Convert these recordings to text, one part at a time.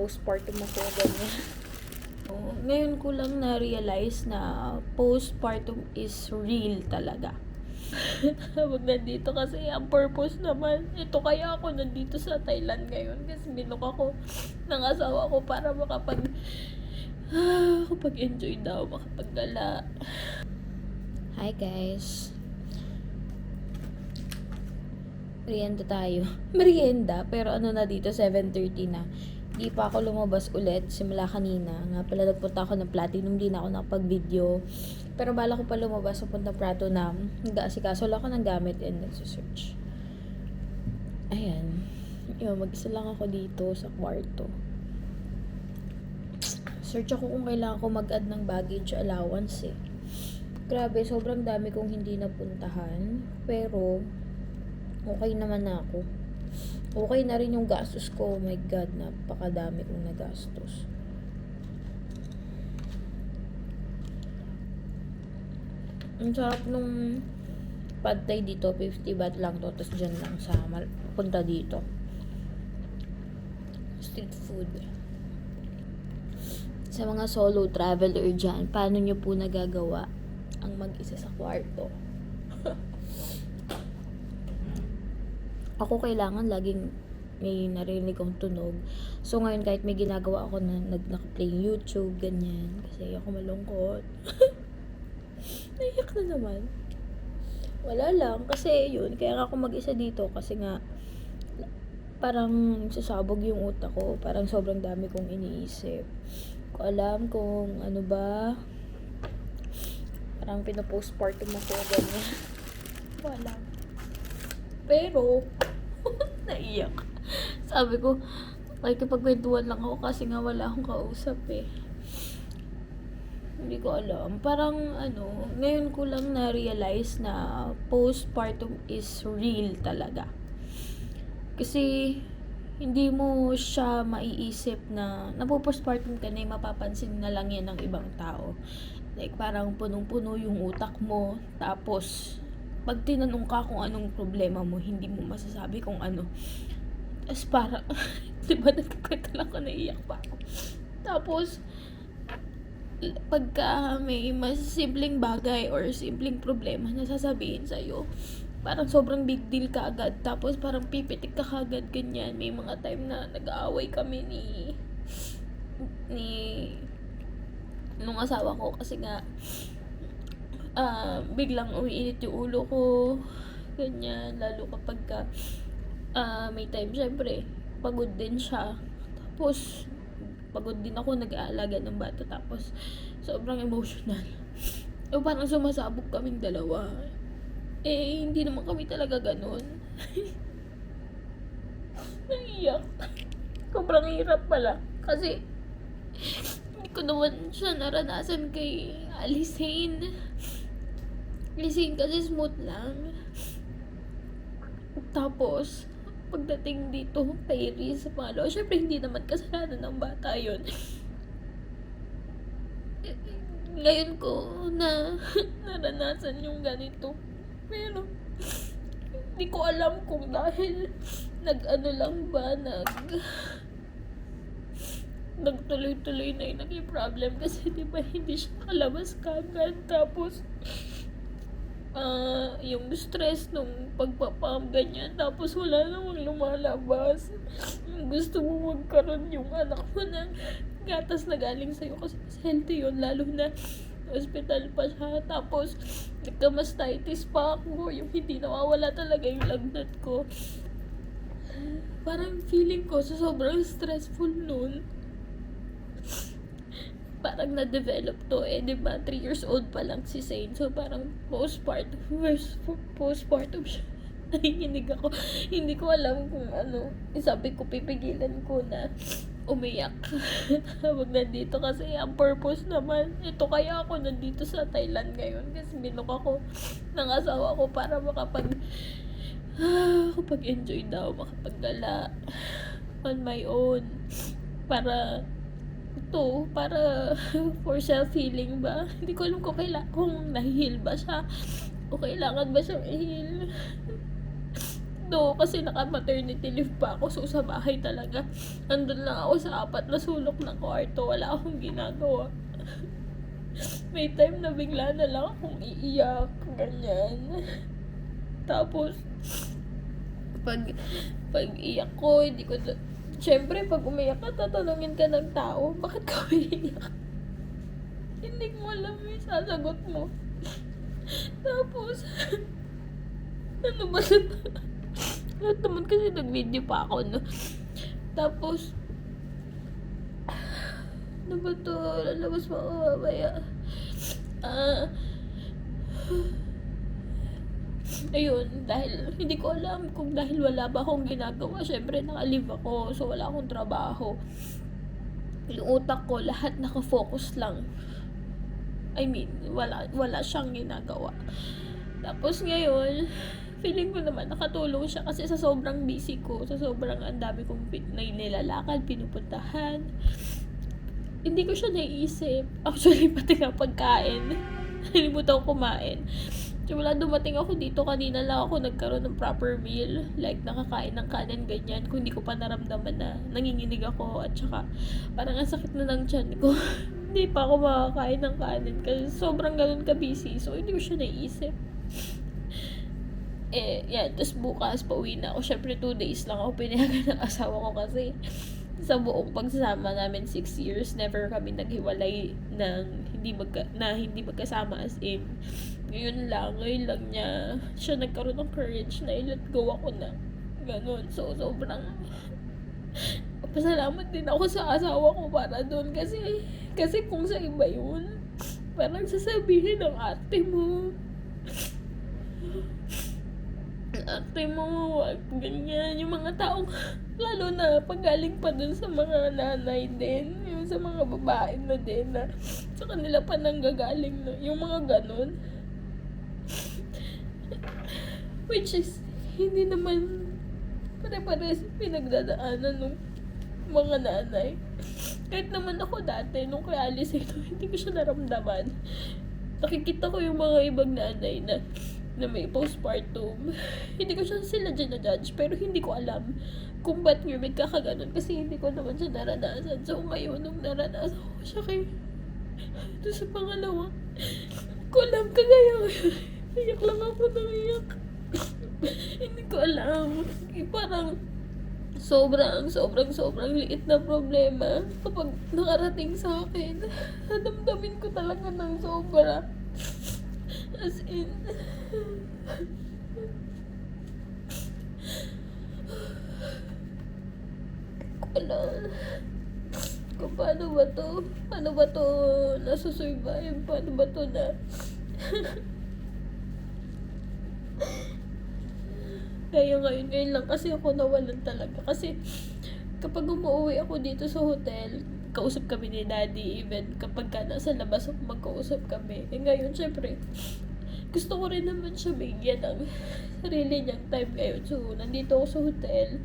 Postpartum ako, ganyan. Ngayon ko lang na-realize na postpartum is real talaga. Habang nandito kasi, ang purpose naman, ito kaya ako nandito sa Thailand ngayon kasi binok ako ng asawa ko para makapag-enjoy daw, makapaggala. Hi guys. Merienda tayo. Merienda, pero ano na dito, 7:30 na. Di pa ako lumabas ulit simula kanina. Nga pala nagpunta ako ng Platinum, di na ako nakapag-video. Pero bala ko pa lumabas sa Punta Prato na nag-aasikaso lang ako ng gamit and nagsusearch. Ayan. Yun, mag-isa lang ako dito sa kwarto. Search ako kung kailangan ko mag-add ng baggage allowance eh. Grabe, sobrang dami kong hindi napuntahan. Pero, okay naman na ako. Okay na rin yung gastos ko. Oh my God, napakadami kong nagastos. Ang sarap nung pad thai dito, 50 baht lang to. Tapos dyan lang sa punta dito. Street food. Sa mga solo traveler dyan, paano nyo po nagagawa ang mag-isa sa kwarto? Ako kailangan laging may narinig kong tunog. So ngayon kahit may ginagawa ako na naka-play YouTube, ganyan. Kasi ako malungkot. Naiyak na naman. Wala lang. Kasi yun, kaya ako mag-isa dito. Kasi nga, parang sasabog yung utak ko. Parang sobrang dami kong iniisip. Ko alam kung ano ba. Parang pinapostpartum ako, ganyan. Wala. Pero, naiyak. Sabi ko, makikipagkwentuhan lang ako kasi nga wala akong kausap eh. Hindi ko alam. Parang ngayon ko lang na-realize na postpartum is real talaga. Kasi, hindi mo siya maiisip na napopostpartum ka na mapapansin na lang yan ng ibang tao. Like, parang punong-puno yung utak mo. Tapos, pag tinanong ka kung anong problema mo, hindi mo masasabi kung ano. Tapos parang, diba nagkakwento lang ako, naiyak pa ako. Tapos, pagka may mas simpleng bagay or simpleng problema na sasabihin sa'yo, parang sobrang big deal ka agad. Tapos parang pipitik ka agad, ganyan. May mga time na nag-aaway kami nung asawa ko kasi nga biglang umiinit yung ulo ko, ganyan, lalo kapag may time, syempre pagod din siya, tapos pagod din ako, nag-aalaga ng bata, tapos sobrang emotional. O parang sumasabog kaming dalawa, hindi naman kami talaga ganun. Naiyak. Sobrang hirap pala kasi hindi ko naman siya naranasan kay Alicane. Alicane kasi smooth lang. Tapos, pagdating dito kay Riz sa pangalawa, syempre hindi naman kasalanan ng bata yun. Ngayon ko na naranasan yung ganito. Pero, hindi ko alam kung dahil nagtuloy-tuloy na yung naging problem kasi diba hindi siya kalabas kagad. Tapos yung stress nung pagpapam, ganyan, tapos wala namang lumalabas. Yung gusto mo magkaroon yung anak mo ng gatas na galing sa'yo kasi mas healthy yun, lalo na hospital pa siya. Tapos nagka-mastitis pa ako, yung hindi nawawala talaga yung lagnat ko. Parang feeling ko sa sobrang stressful nun, parang na-develop to diba 3 years old pa lang si Zane, so parang postpartum siya. Nahihinig ako, hindi ko alam kung ano. Sabi ko pipigilan ko na umiyak habang nandito kasi ang purpose naman, ito kaya ako nandito sa Thailand ngayon kasi binok ako ng asawa ko para makapag-enjoy daw, makapaggala on my own, para for self-healing ba? Hindi ko alam kung nahihil ba siya o kailangan ba siyang i-heal. Kasi naka-maternity leave pa ako, so sa bahay talaga. Nandun lang ako sa 4 na sulok ng kwarto, wala akong ginagawa. May time na bigla na lang akong iiyak, ganyan. Tapos, pag iyak ko, hindi ko siyempre, pag umiyak ka, tatanungin ka ng tao, bakit ka umiiyak? Hindi mo alam yung sasagot mo. Tapos, ano ba na? Lahat naman kasi nag-video pa ako, no? Tapos, ano ba to? Lalabas pa ako mamaya. Ayun, dahil hindi ko alam kung dahil wala ba akong ginagawa. Syempre, naka-leave ako, so wala akong trabaho. Yung utak ko, lahat nakafocus lang. I mean, wala siyang ginagawa. Tapos ngayon, feeling ko naman nakatulong siya kasi sa sobrang busy ko, sa sobrang ang dami kong nilalakad, pinupuntahan. Hindi ko siya naiisip. Actually, pati nga pagkain. Nalimutan ko kumain. Wala, dumating ako dito, kanina lang ako nagkaroon ng proper meal. Like, nakakain ng kanin, ganyan. Kung hindi ko pa naramdaman na nanginginig ako. At saka, parang ang sakit na ng tiyan ko. Hindi pa ako makakain ng kanin kasi sobrang ganun ka-busy. So, hindi ko siya naiisip. Yan. Tapos bukas, pauwi na ako. Syempre, 2 days lang ako pinayagan ng asawa ko kasi sa buong pagsasama namin 6 years, never kami naghiwalay ng hindi magkasama, as in. Ngayon lang niya siya nagkaroon ng courage na i-let go ako na ganun. So, sobrang pasalamat din ako sa asawa ko para doon kasi kung sa iba yun, parang sasabihin ng ate mo, wag ganyan. Yung mga taong, lalo na pag galing pa dun sa mga nanay din, yung sa mga babae na din na sa kanila pa nanggagaling na, yung mga ganun. Which is, hindi naman pare-pares pinagdadaanan ng mga nanay. Kahit naman ako dati, nung kay Alice ito, hindi ko siya naramdaman. Nakikita ko yung mga ibang nanay na may postpartum. Hindi ko sila ginajudge, pero hindi ko alam kung ba't may kakaganon kasi hindi ko naman siya naranasan. So ngayon, nung naranasan ko siya ito sa pangalawa, ko alam kagaya ngayon. Iyak lang ako nang iyak. Hindi ko alam. Parang sobrang liit na problema kapag nakarating sa akin. Nadamdamin ko talaga ng sobra. As in, alam kung paano ba to nasusurvive, paano ba to na kaya ngayon lang kasi ako nawalan talaga. Kasi kapag umuwi ako dito sa hotel, kausap kami ni daddy, even kapag nasa labas ako magkausap kami. Ngayon, syempre, gusto ko rin naman siya bigyan ng sarili niyang time ngayon. So, nandito ako sa hotel,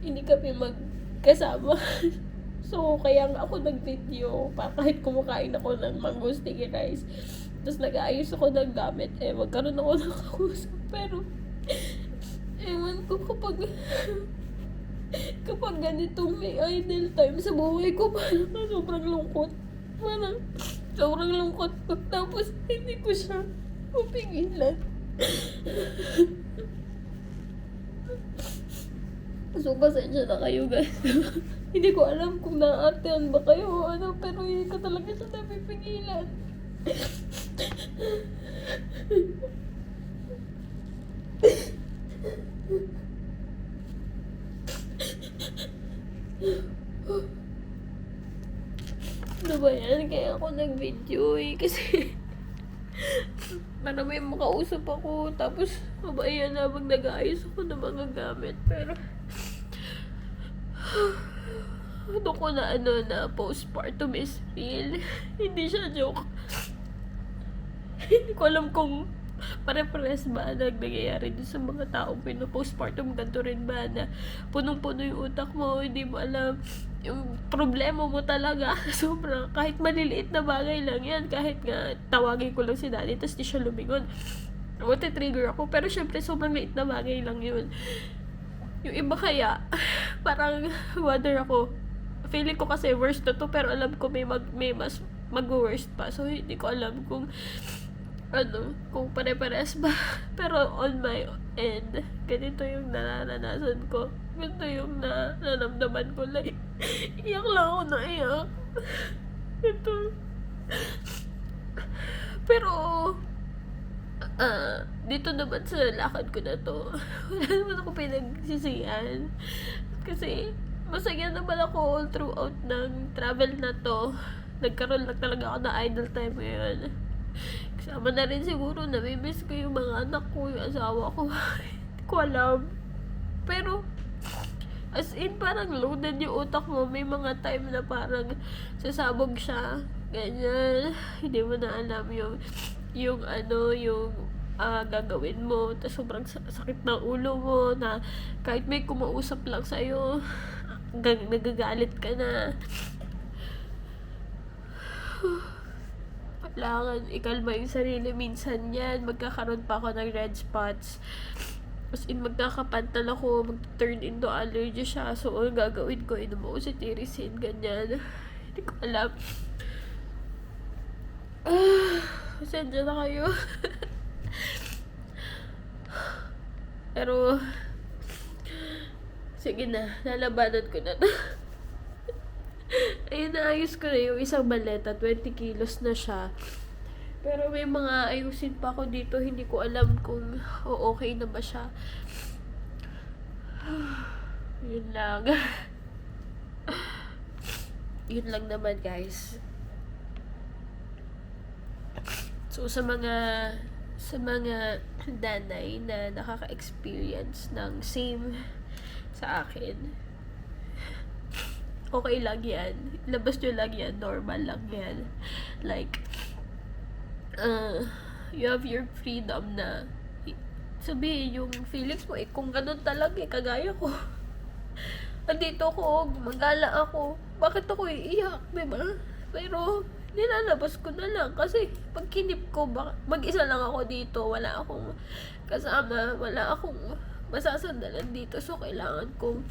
hindi kami magkasama. So, kaya nga ako nag-video pa kahit kumakain ako ng mango sticky rice. Tapos nag-aayos ako ng gamit. Magkaroon ako ng kausap. Pero, ewan ko kapag ganitong may idle time sa buhay ko, parang sobrang lungkot. Tapos, hindi ko siya mapigilan. So, pasensya na kayo, guys. Hindi ko alam kung naaartehan ba kayo o ano, pero hindi ko talaga siya napipigilan. Ano ba yan? Kaya ako nag-video kasi para may makausap ako. Tapos, mabayan na pag nag-aayos ako ng mga gamit. Pero, ano ko na postpartum is real. Hindi siya joke. Hindi ko alam kung pare-pares ba nangyayari din sa mga taong postpartum. Ganito rin ba na punong-puno yung utak mo, hindi mo alam yung problema mo talaga. Sobrang, kahit maliliit na bagay lang yan, kahit nga tawagin ko lang si daddy tapos di siya lumingon, mati-trigger ako. Pero syempre, sobrang liit na bagay lang yun. Yung iba kaya, parang wonder ako. Feeling ko kasi worst na to, pero alam ko may mas mag-worst pa. So, hindi ko alam kung kung pare-pares ba. Pero on my end, ganito yung nararanasan ko. Ganito yung nararamdaman ko. Like, iyak lang ako na iyak. Ito. Pero, dito naman sa lakad ko na to, wala naman ako pinagsisihan. Kasi, masaya naman ako all throughout ng travel na to. Nagkaroon lang talaga ako na idle time ngayon. Kasama na rin siguro, namimiss ko yung mga anak ko, yung asawa ko. Hindi ko alam. Pero, as in, parang loaded yung utak mo. May mga time na parang sasabog siya. Ganyan. Hindi mo na alam yung gagawin mo. Tapos sobrang sakit ng ulo mo na kahit may kumausap lang sa'yo, nagagalit ka na. Kailangan ikalma yung sarili. Minsan yan, magkakaroon pa ako ng red spots. As in, magkakapantal ako, mag-turn into allergy siya. So, ang gagawin ko, inom ako si Tirisin, ganyan. Hindi ko alam. Pasensya na kayo. Pero, sige na, lalabanan ko na. Ayun, naayos ko na yung isang maleta, 20 kilos na siya. Pero may mga ayusin pa ako dito, hindi ko alam kung okay na ba siya. Yun lang. Yun lang naman, guys. So, sa mga nanay na nakaka-experience ng same sa akin, okay lang yan. Labas nyo lang yan. Normal lang yan. Like, you have your freedom na sabihin yung feelings mo. Kung ganun talaga, kagaya ko. Andito ko, magala ako. Bakit ako iiyak, diba? Pero, nilalabas ko na lang. Kasi, pag kinip ko, mag-isa lang ako dito. Wala akong kasama. Wala akong masasandalan dito. So, kailangan kong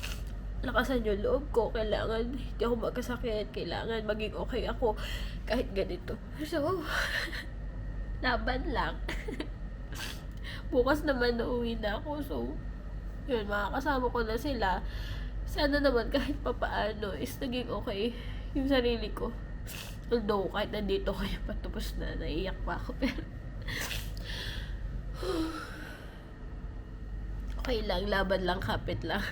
lakasan yung loob ko. Kailangan hindi ako magkasakit. Kailangan maging okay ako kahit ganito. So, laban lang. Bukas naman nauwi na ako. So, yun, makakasama ko na sila. Sana naman kahit papaano is naging okay yung sarili ko. Although, kahit nandito ko yung patapos na, naiiyak pa ako. Pero, okay lang, laban lang, kapit lang.